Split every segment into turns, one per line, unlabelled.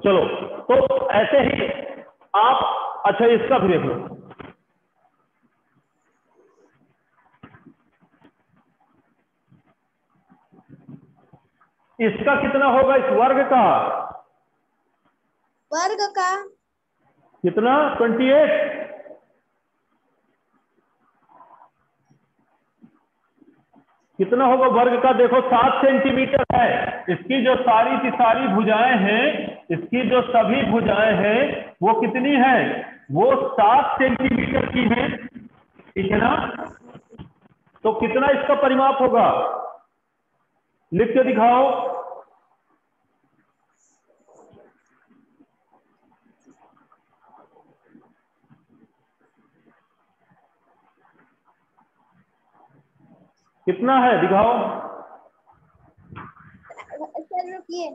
चलो, तो ऐसे ही आप, अच्छा इसका भी देख लो। इसका कितना होगा, इस वर्ग का?
वर्ग का
कितना? 28। कितना होगा वर्ग का? देखो 7 सेंटीमीटर है। इसकी जो सारी की सारी भुजाएं हैं, इसकी जो सभी भुजाएं हैं वो कितनी है? वो 7 सेंटीमीटर की है, ठीक है ना? तो कितना इसका परिमाप होगा? लिख के दिखाओ। कितना है दिखाओ।
सर रुकिए,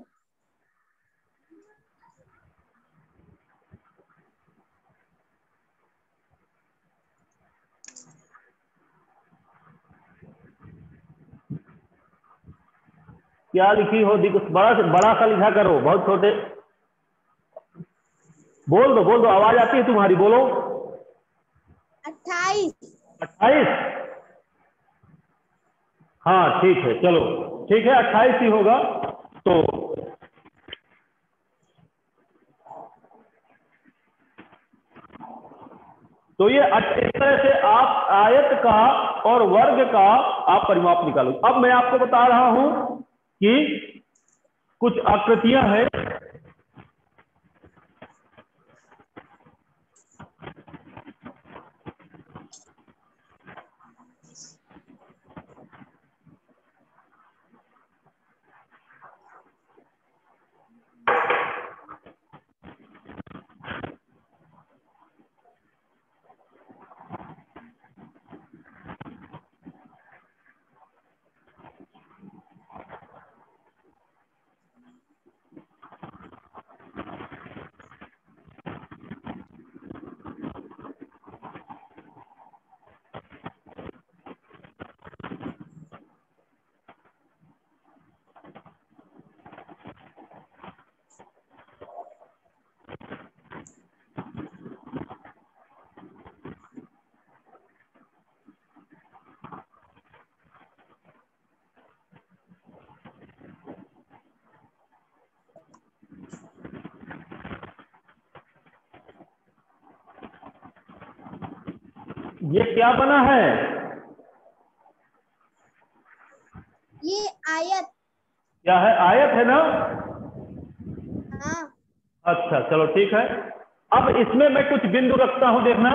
क्या लिखी हो? दिख, बड़ा से बड़ा सा लिखा करो, बहुत छोटे। बोल दो बोल दो, आवाज आती है तुम्हारी, बोलो।
28।
28? हाँ ठीक है, चलो ठीक है, 28 ही होगा। तो ये इस तरह से आप आयत का और वर्ग का आप परिमाप निकालो। अब मैं आपको बता रहा हूं कि कुछ आकृतियां हैं। ये क्या बना है?
ये आयत।
क्या है? आयत है ना?
हाँ।
अच्छा चलो ठीक है। अब इसमें मैं कुछ बिंदु रखता हूं, देखना।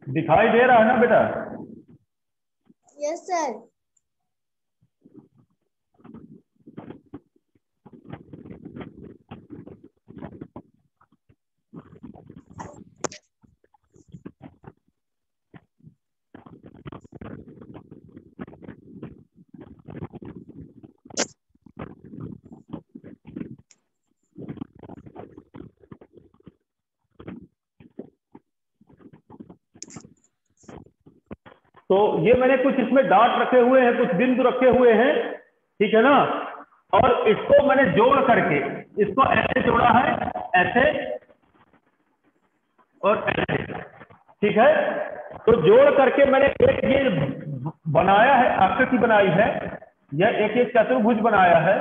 दिखाई दे रहा है ना बेटा?
Yes sir.
तो ये मैंने कुछ इसमें डॉट रखे हुए हैं, कुछ बिंदु रखे हुए हैं, ठीक है ना? और इसको मैंने जोड़ करके, इसको ऐसे जोड़ा है, ऐसे और ऐसे, ठीक है? तो जोड़ करके मैंने एक ये बनाया है, आकृति बनाई है, यह एक चतुर्भुज बनाया है।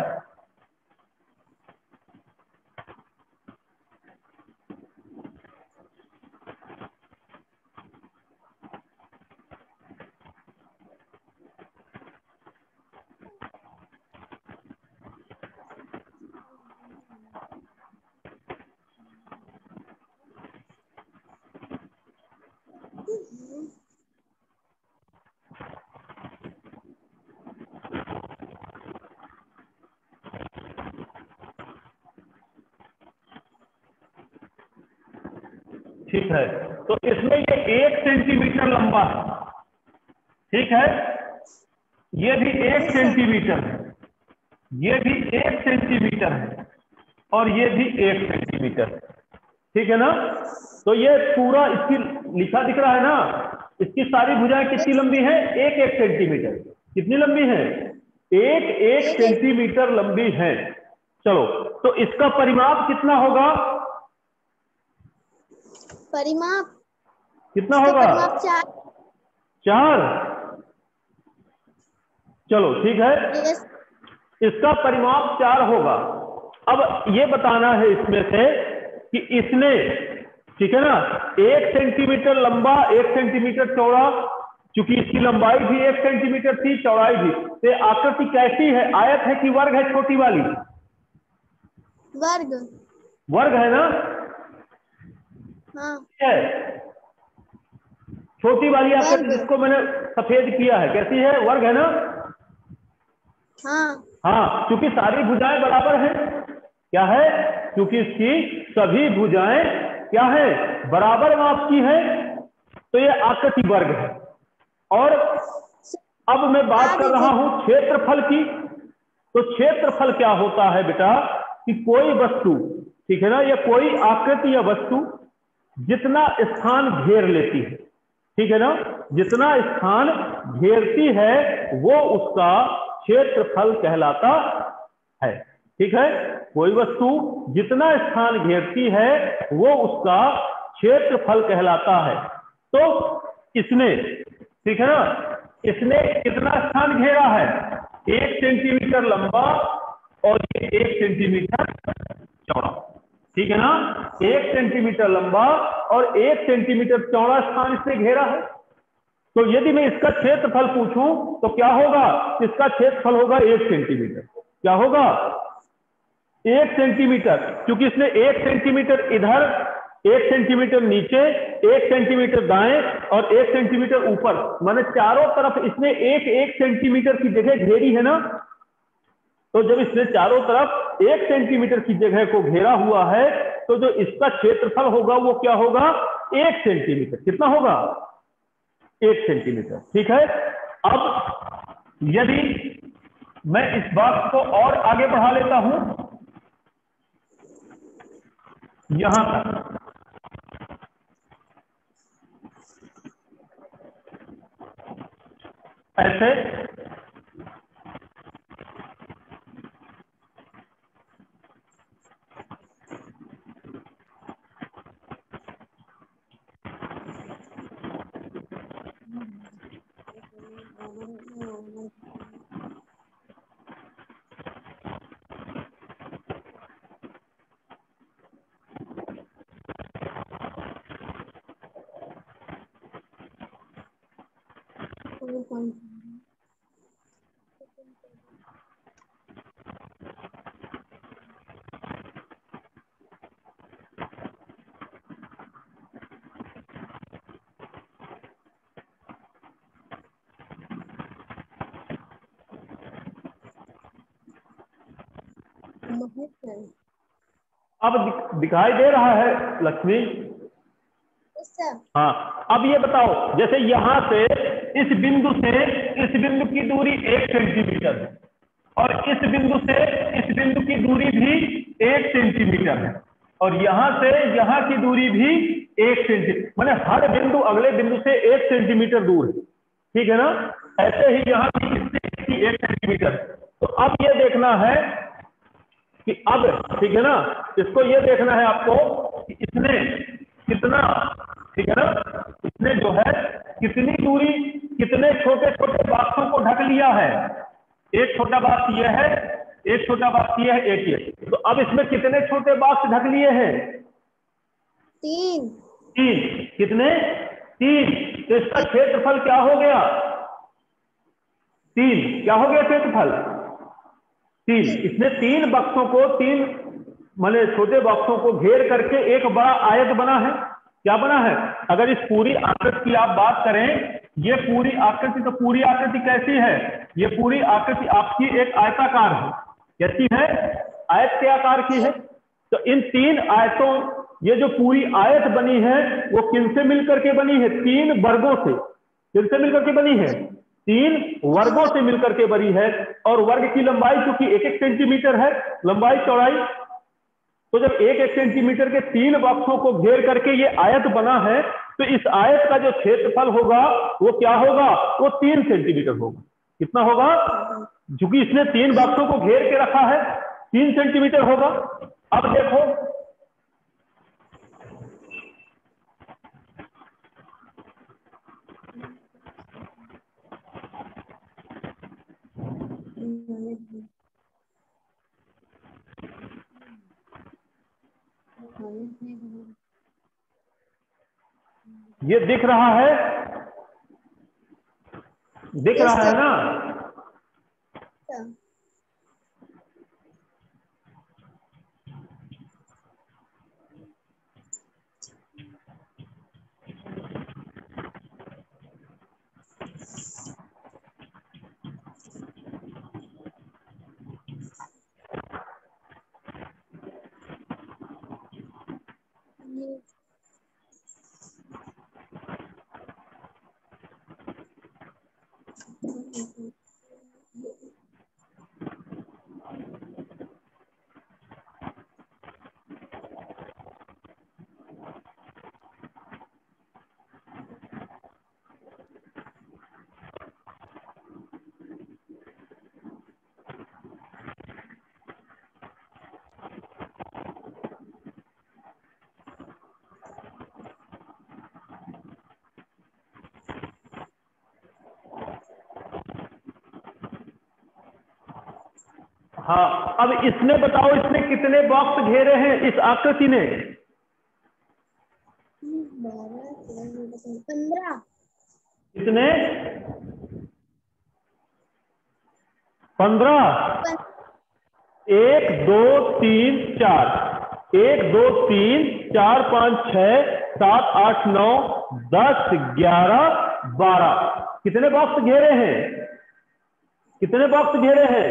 ठीक है, तो इसमें ये 1 सेंटीमीटर लंबा है, ठीक है, ये भी 1 सेंटीमीटर है, ये भी 1 सेंटीमीटर है, और ये भी 1 सेंटीमीटर है, ठीक है ना। तो ये पूरा इसकी लिखा दिख रहा है ना, इसकी सारी भुजाएं कितनी लंबी है? 1-1 सेंटीमीटर। कितनी लंबी है? 1-1 सेंटीमीटर लंबी है। चलो, तो इसका परिमाप कितना होगा?
परिमाप
कितना होगा? 4। चलो ठीक है, इसका परिमाप 4 होगा। अब ये बताना है इसमें से कि इसने, ठीक है ना, 1 सेंटीमीटर लंबा, 1 सेंटीमीटर चौड़ा, क्योंकि इसकी लंबाई भी 1 सेंटीमीटर थी, चौड़ाई भी, तो आकृति कैसी है? आयत है कि वर्ग है? छोटी वाली
वर्ग।
वर्ग है ना?
हाँ
है। छोटी वाली आकृति जिसको मैंने सफेद किया है, कैसी है? वर्ग है ना?
हाँ
हाँ, क्योंकि सारी भुजाएं बराबर हैं। क्या है? क्योंकि इसकी सभी भुजाएं क्या है? बराबर माप की है, तो ये आकृति वर्ग है। और अब मैं बात कर रहा हूं क्षेत्रफल की। तो क्षेत्रफल क्या होता है बेटा? कि कोई वस्तु, ठीक है ना, या कोई आकृति या वस्तु जितना स्थान घेर लेती है, ठीक है ना, जितना स्थान घेरती है वो उसका क्षेत्रफल कहलाता है। ठीक है, कोई वस्तु जितना स्थान घेरती है वो उसका क्षेत्रफल कहलाता है। तो इसने, ठीक है ना, इसने कितना स्थान घेरा है? 1 सेंटीमीटर लंबा और ये 1 सेंटीमीटर चौड़ा, ठीक है ना, 1 सेंटीमीटर लंबा और 1 सेंटीमीटर चौड़ा स्थान इसने घेरा है। तो यदि मैं इसका क्षेत्रफल पूछूं तो क्या होगा? इसका क्षेत्रफल होगा 1 सेंटीमीटर। क्या होगा? 1 सेंटीमीटर, क्योंकि इसने 1 सेंटीमीटर इधर, 1 सेंटीमीटर नीचे, 1 सेंटीमीटर दाएं और 1 सेंटीमीटर ऊपर, माने चारों तरफ इसने 1-1 सेंटीमीटर की जगह घेरी है ना। तो जब इसने चारों तरफ 1 सेंटीमीटर की जगह को घेरा हुआ है तो जो इसका क्षेत्रफल होगा वो क्या होगा? 1 सेंटीमीटर। कितना होगा? 1 सेंटीमीटर। ठीक है, अब यदि मैं इस बात को और आगे बढ़ा लेता हूं यहां तक, ऐसे अब दिखाई दे रहा है लक्ष्मी? हाँ, अब ये बताओ, जैसे यहां से इस बिंदु की दूरी 1 सेंटीमीटर है और इस बिंदु से इस बिंदु की दूरी भी 1 सेंटीमीटर है और यहां से यहां की दूरी भी 1 सेंटीमीटर, माने हर बिंदु अगले बिंदु से 1 सेंटीमीटर दूर है। ठीक है ना? ऐसे ही यहां भी इससे 1 सेंटीमीटर। तो अब ये देखना है कि अब, ठीक है ना, इसको ये देखना है आपको कि इसने कितना, ठीक है ना, इसने जो है कितनी दूरी, कितने छोटे छोटे बॉक्सों को ढक लिया है। एक छोटा बॉक्स ये है, एक छोटा बॉक्स ये है, एक ये। तो अब इसमें कितने छोटे बॉक्स ढक लिए हैं?
3।
कितने? 3। तो इसका क्षेत्रफल क्या हो गया? 3। क्या हो गया क्षेत्रफल? 3। इसने 3 बक्सों को, 3 माने छोटे बॉक्सों को घेर करके एक बड़ा आयत बना है। क्या बना है? अगर इस पूरी आकृति की आप बात करें, ये पूरी आकृति, तो पूरी आकृति कैसी है? ये पूरी आकृति आपकी एक आयताकार है। कैसी है? आयत के आकार की है। तो इन 3 आयतों ये जो पूरी आयत बनी है वो किनसे मिलकर के बनी है? 3 वर्गों से। किनसे मिलकर के बनी है? 3 वर्गों से मिलकर के बनी है। और वर्ग की लंबाई चूंकि 1-1 सेंटीमीटर है लंबाई चौड़ाई, तो जब 1-1 सेंटीमीटर के 3 बॉक्सों को घेर करके ये आयत बना है, तो इस आयत का जो क्षेत्रफल होगा वो क्या होगा? वो 3 सेंटीमीटर होगा। कितना होगा? चूंकि इसने 3 बॉक्सों को घेर के रखा है, 3 सेंटीमीटर होगा। अब देखो ये दिख रहा है, दिख रहा है ना? हाँ, अब इसने बताओ, इसने कितने बॉक्स घेरे हैं इस आकृति ने?
15।
कितने? 15। 1 2 3 4, 1 2 3 4 5 6 7 8 9 10 11 12। कितने बॉक्स घेरे हैं? कितने बॉक्स घेरे हैं?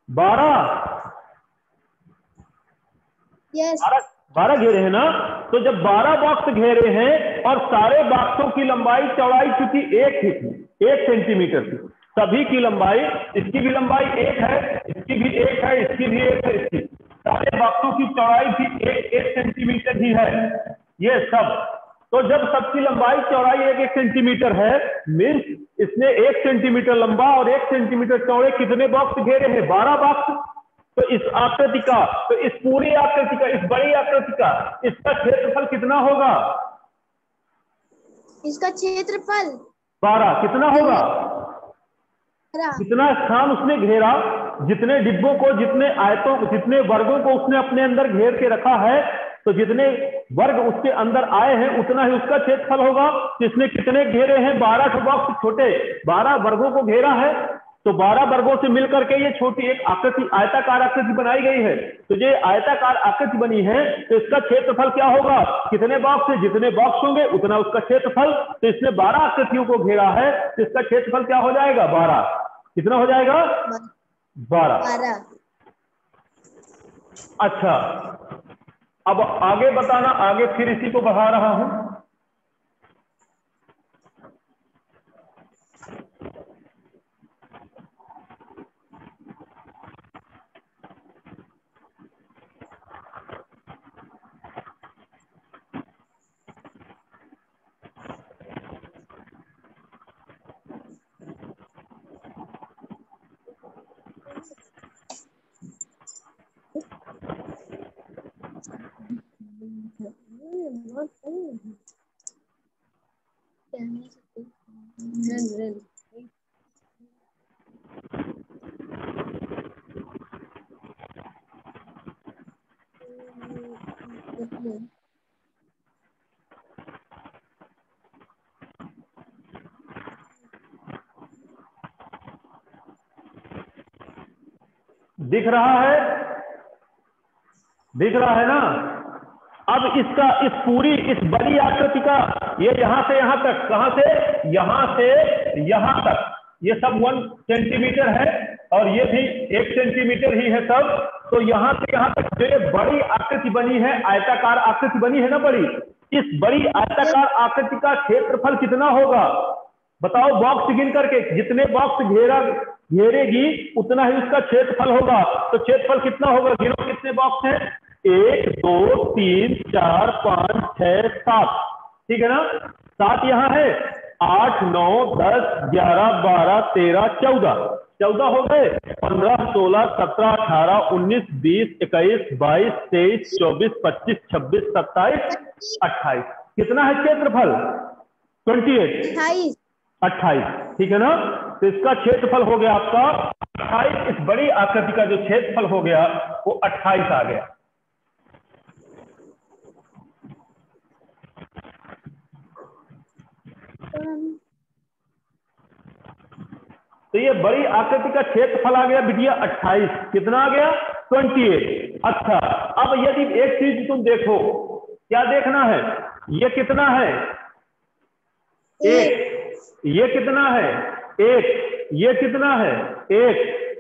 12।
यस।
12 घेरे हैं ना? तो जब 12 बॉक्स घेरे हैं और सारे बॉक्सों की लंबाई चौड़ाई चूंकि 1 सेंटीमीटर थी, सभी की लंबाई, इसकी भी लंबाई 1 है, इसकी भी 1 है, इसकी भी 1 है, इसकी सारे बॉक्सों की चौड़ाई भी 1 सेंटीमीटर ही है ये सब। तो जब सबकी लंबाई चौड़ाई 1 सेंटीमीटर है, मीन्स इसने 1 सेंटीमीटर लंबा और 1 सेंटीमीटर चौड़े कितने बॉक्स घेरे हैं? 12 बॉक्स। तो इस आकृति का, तो इस पूरी आकृति का, इस बड़ी आकृति का, इसका क्षेत्रफल कितना होगा?
इसका क्षेत्रफल
12। कितना होगा? जितना स्थान उसने घेरा, जितने डिब्बों को, जितने आयतों, जितने वर्गों को उसने अपने अंदर घेर के रखा है, तो जितने वर्ग उसके अंदर आए हैं उतना ही उसका क्षेत्रफल होगा। इसने कितने घेरे हैं? 12 बॉक्स छोटे, 12 वर्गों को घेरा है। तो 12 वर्गों से मिलकर के ये छोटी एक आकृति, आयताकार आकृति बनाई गई है। तो ये आयताकार आकृति बनी है, तो इसका क्षेत्रफल क्या होगा? कितने बॉक्स है? जितने बॉक्स होंगे उतना उसका क्षेत्रफल। तो इसने 12 आकृतियों को घेरा है, तो इसका क्षेत्रफल क्या हो जाएगा? 12। कितना हो जाएगा? 12। अच्छा, अब आगे बताना, आगे फिर इसी को बढ़ा रहा हूं। दिख रहा है? दिख रहा है ना? अब इसका, इस पूरी, इस बड़ी आकृति का, ये यहां से यहां तक, कहां से? यहां से यहां तक, ये सब 1 सेंटीमीटर है और ये भी 1 सेंटीमीटर ही है सब। तो यहाँ से यहाँ तक जो ये बड़ी आकृति बनी है, आयताकार आकृति बनी है ना बड़ी, इस बड़ी आयताकार आकृति का क्षेत्रफल कितना होगा बताओ, बॉक्स गिन करके, जितने बॉक्स घेरेगी उतना ही उसका क्षेत्रफल होगा। तो क्षेत्रफल कितना होगा, गिनो कितने बॉक्स हैं, 1 2 3 4 5 6 7, ठीक है ना, 7 यहाँ है, 8 9 10 11 12 13 14, 14 हो गए, 15 16 17 18 19 20 21 22 23 24 25 26 27 28, कितना है क्षेत्रफल, 28, 28, ठीक है ना। तो इसका क्षेत्रफल हो गया आपका 28, इस बड़ी आकृति का जो क्षेत्रफल हो गया वो 28 आ गया। तो ये बड़ी आकृति का क्षेत्रफल आ गया बिटिया 28, कितना आ गया 28। अच्छा, अब यदि एक चीज तुम देखो, क्या देखना है, ये कितना है 1, ये कितना है 1, ये कितना है 1,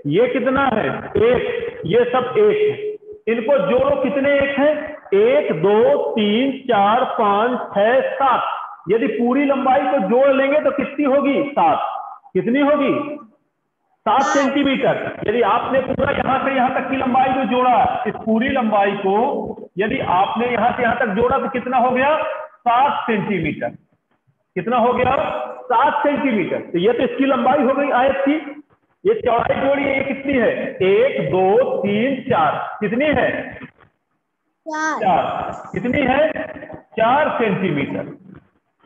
ये कितना है 1, ये सब 1 है, इनको जोड़ो कितने 1 हैं, 1 2 3 4 5 6 7, यदि पूरी लंबाई को जोड़ लेंगे तो कितनी होगी 7, कितनी होगी 7 सेंटीमीटर। यदि आपने पूरा यहां से यहां तक की लंबाई को जोड़ा, इस पूरी लंबाई को यदि आपने यहां से यहां तक जोड़ा तो कितना हो गया 7 सेंटीमीटर, कितना हो गया 7 सेंटीमीटर। तो ये तो इसकी लंबाई हो गई आयत की, ये चौड़ाई जोड़ी ये कितनी है 1 2 3 4, कितनी है 4, कितनी है 4 सेंटीमीटर,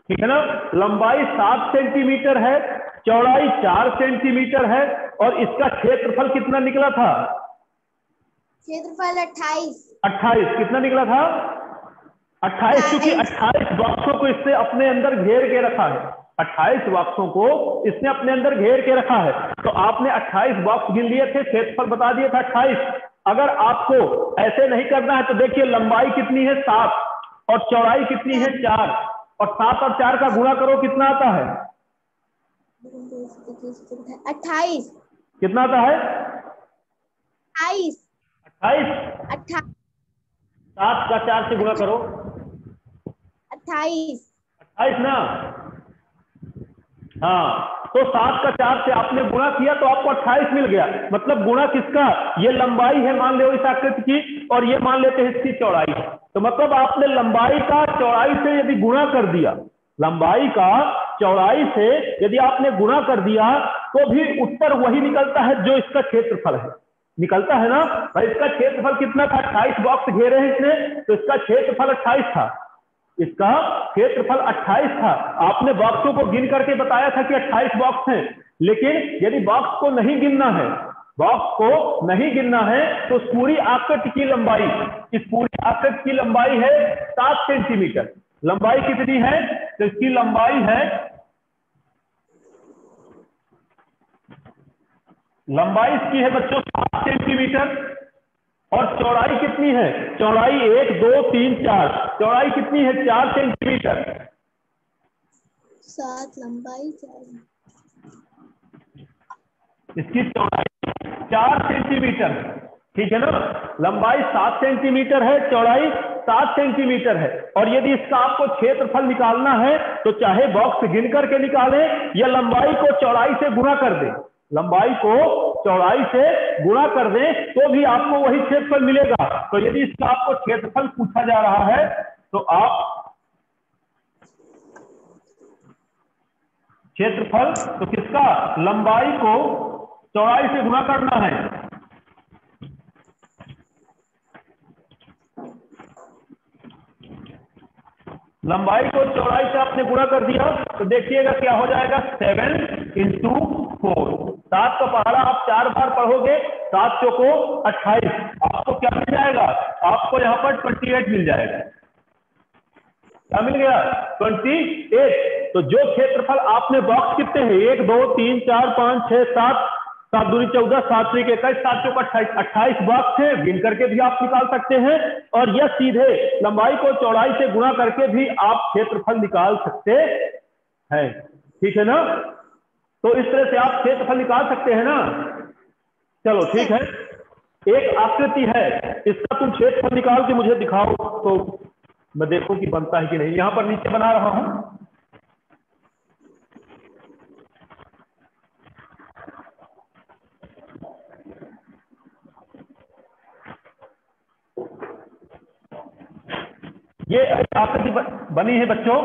ठीक है ना। लंबाई 7 सेंटीमीटर है, चौड़ाई 4 सेंटीमीटर है, और इसका क्षेत्रफल कितना निकला था,
क्षेत्रफल 28,
28, कितना निकला था 28, क्योंकि 28 बॉक्सों को इसने अपने अंदर घेर के रखा है, 28 बॉक्सों को इसने अपने अंदर घेर के रखा है। तो आपने 28 बॉक्स गिन लिए थे, क्षेत्रफल बता दिया था 28। अगर आपको ऐसे नहीं करना है तो देखिए लंबाई कितनी है 7 और चौड़ाई कितनी है 4, और 7 और 4 का गुणा करो कितना आता है
28,
कितना आता है
28,
28, 7 का 4 से गुणा करो
28,
28 ना, हाँ, तो 7 का 4 से आपने गुणा किया तो आपको 28 मिल गया। मतलब गुणा किसका, ये लंबाई है मान लो इस आकृति की, और ये मान लेते हैं इसकी चौड़ाई, तो मतलब आपने लंबाई का चौड़ाई से यदि गुणा कर दिया, लंबाई का चौड़ाई से यदि आपने गुणा कर दिया तो भी उत्तर वही निकलता है जो इसका क्षेत्रफल है, निकलता है ना भाई। इसका क्षेत्रफल कितना था, 28 बॉक्स घेरे हैं इसने, तो इसका क्षेत्रफल 28 था, इसका क्षेत्रफल 28 था। आपने बॉक्सों को गिन करके बताया था कि 28 बॉक्स हैं, लेकिन यदि बॉक्स को नहीं गिनना है, बॉक्स को नहीं गिनना है तो पूरी आकृति की लंबाई, इस पूरी आकृति की लंबाई है 7 सेंटीमीटर। लंबाई कितनी है, तो इसकी लंबाई है, लंबाई इसकी है बच्चों 7 सेंटीमीटर, और चौड़ाई कितनी है, चौड़ाई 1 2 3 4, चौड़ाई कितनी है 4 सेंटीमीटर,
7 लंबाई 4,
इसकी चौड़ाई 4 सेंटीमीटर, ठीक है ना। लंबाई 7 सेंटीमीटर है, चौड़ाई 7 सेंटीमीटर है, और यदि इसका आपको क्षेत्रफल निकालना है तो चाहे बॉक्स गिन करके निकालें या लंबाई को चौड़ाई से गुणा कर दें, लंबाई को चौड़ाई से गुणा कर दें तो भी आपको वही क्षेत्रफल मिलेगा। तो यदि इसका आपको क्षेत्रफल पूछा जा रहा है तो आप क्षेत्रफल, तो किसका, लंबाई को चौड़ाई से गुणा करना है, लंबाई को चौड़ाई से आपने गुणा कर दिया तो देखिएगा क्या हो जाएगा, 7 × 4, 7 का पहाड़ा आप 4 बार पढ़ोगे, 7 चौको 28, आपको क्या मिल जाएगा, आपको यहाँ पर 28 मिल जाएगा। क्या मिल गया 28। तो जो क्षेत्रफल आपने बॉक्स कितने हैं, 1 2 3 4 5 6 7, 7 दूनी 14, 7 3 21, 7 चौक 28, 28 बॉक्स है, गिन करके भी आप निकाल सकते हैं, और यह सीधे लंबाई को चौड़ाई से गुणा करके भी आप क्षेत्रफल निकाल सकते हैं, ठीक है ना। तो इस तरह से आप क्षेत्रफल निकाल सकते हैं ना। चलो ठीक है, एक आकृति है, इसका तुम क्षेत्रफल निकाल के मुझे दिखाओ तो मैं देखूं कि बनता है कि नहीं। यहां पर नीचे बना रहा हूं। ये आकृति बनी है बच्चों।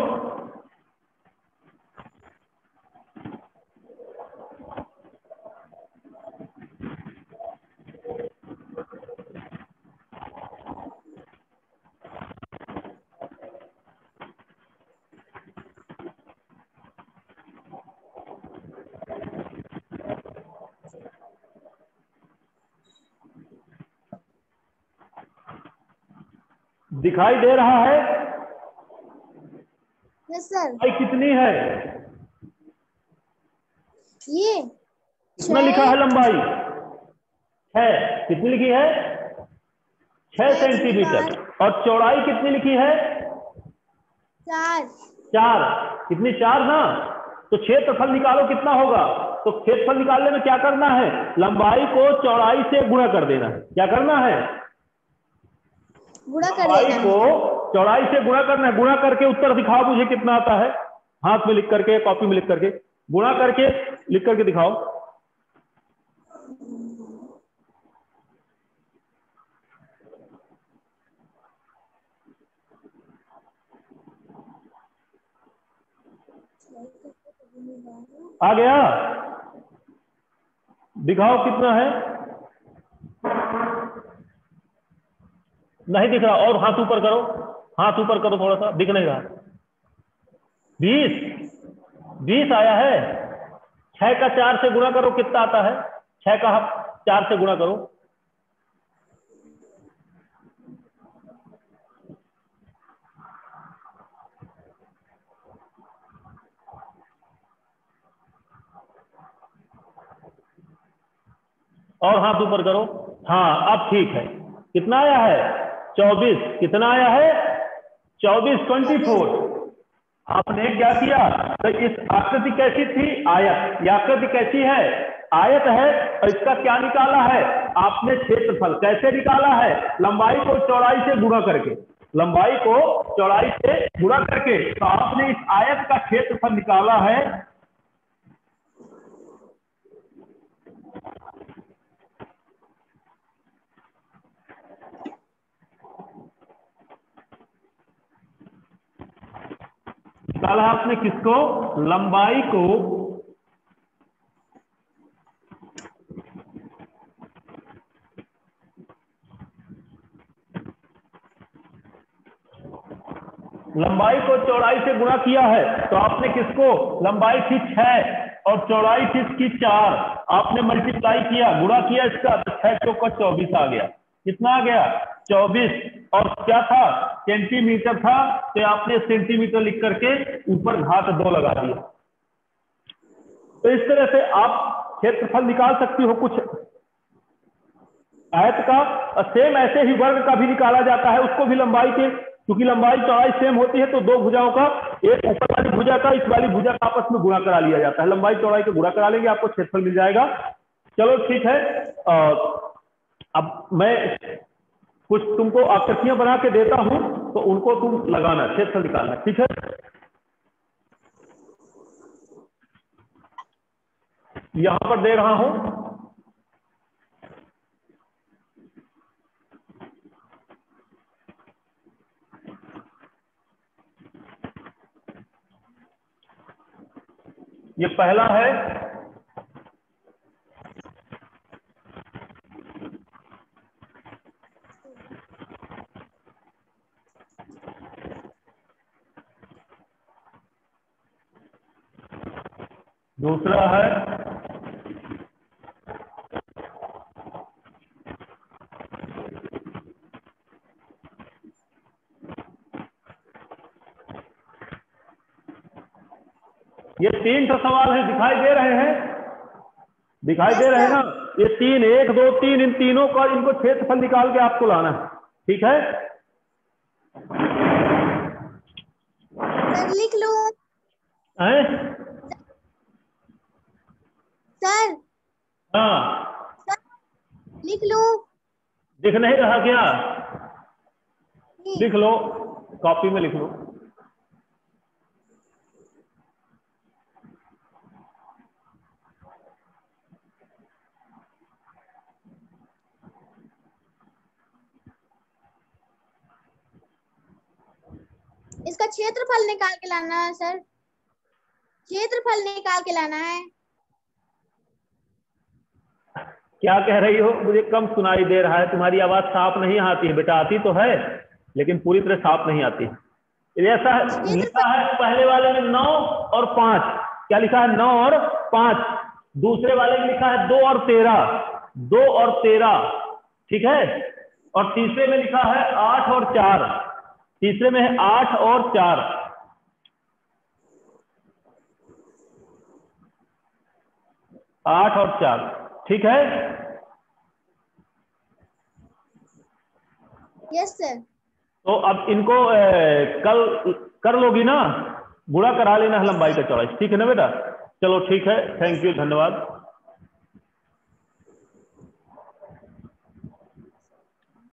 दिखाई दे रहा है?
Yes sir.
कितनी है?
ये
कितना लिखा है लंबाई? 6। कितनी लिखी है? 6 सेंटीमीटर। और चौड़ाई कितनी लिखी है?
4।
4। कितनी? 4 ना। तो क्षेत्रफल निकालो कितना होगा। तो क्षेत्रफल निकालने में क्या करना है, लंबाई को चौड़ाई से गुणा कर देना है। क्या करना है?
गुणा कर
लंबाई
देना
को
है।
चौड़ाई से गुणा करना है। गुणा करके उत्तर दिखाओ मुझे कितना आता है, हाथ में लिख करके, कॉपी में लिख करके, गुणा करके लिख करके दिखाओ। आ गया? दिखाओ कितना है। नहीं दिख रहा, और हाथ ऊपर करो, हाथ ऊपर करो, थोड़ा सा दिख नहीं रहा। 20 आया है। 6 का 4 से गुणा करो, कितना आता है? 6 का 4 से गुणा करो। और हाथ ऊपर करो। हाँ अब ठीक है। कितना आया है? 24। कितना आया है? 24, 24। आपने क्या किया, तो इस आकृति कैसी थी? आयत। यह आकृति कैसी है? आयत है। और इसका क्या निकाला है आपने? क्षेत्रफल। कैसे निकाला है? लंबाई को चौड़ाई से गुणा करके। लंबाई को चौड़ाई से गुणा करके तो आपने इस आयत का क्षेत्रफल निकाला है। निकाला आपने किसको? लंबाई को लंबाई को चौड़ाई से गुणा किया है। तो आपने किसको, लंबाई थी 6 और चौड़ाई थी इसकी 4, आपने मल्टीप्लाई किया, गुणा किया इसका, तो 6 चौका 24 आ गया। कितना आ गया? 24। और क्या था? सेंटीमीटर था, तो आपने सेंटीमीटर लिख करके ऊपर घात 2 लगा दिया। तो इस तरह से आप क्षेत्रफल निकाल सकती हो कुछ आयत का। सेम ऐसे ही वर्ग का भी निकाला जाता है, उसको भी लंबाई के, क्योंकि लंबाई चौड़ाई सेम होती है तो दो भुजाओं का, एक ऊपर वाली भुजा का इस वाली भुजा का आपस में गुणा करा लिया जाता है। लंबाई चौड़ाई को गुणा करा लेंगे, आपको क्षेत्रफल मिल जाएगा। चलो ठीक है। अब मैं कुछ तुमको आकृतियां बना के देता हूं, तो उनको तुम लगाना, क्षेत्रफल निकालना, ठीक है? यहां पर दे रहा हूं। ये पहला है। दूसरा है। ये 3 सवाल है, दिखाई दे रहे हैं? दिखाई दे रहे हैं ना? ये 3, 1, 2, 3, इन तीनों का, इनको क्षेत्रफल निकाल के आपको लाना है, ठीक है?
सर लिख लो।
हैं?
सर
हाँ
लिख लो।
दिख नहीं रहा क्या? लिख लो, कॉपी में लिख लो।
इसका क्षेत्रफल निकाल के लाना है सर, क्षेत्रफल निकाल के लाना है।
क्या कह रही हो? मुझे कम सुनाई दे रहा है, तुम्हारी आवाज साफ नहीं आती है बेटा। आती तो है लेकिन पूरी तरह साफ नहीं आती है। ऐसा लिखा है पहले वाले में 9 और 5। क्या लिखा है? 9 और 5। दूसरे वाले में लिखा है 2 और 13। 2 और 13, ठीक है। और तीसरे में लिखा है 8 और 4। तीसरे में है 8 और 4। आठ और 4, ठीक है।
Yes sir.
तो अब इनको कल कर लोगी ना, गुणा करा लेना लंबाई का चौड़ाई, ठीक है ना बेटा? चलो ठीक है, थैंक यू, धन्यवाद।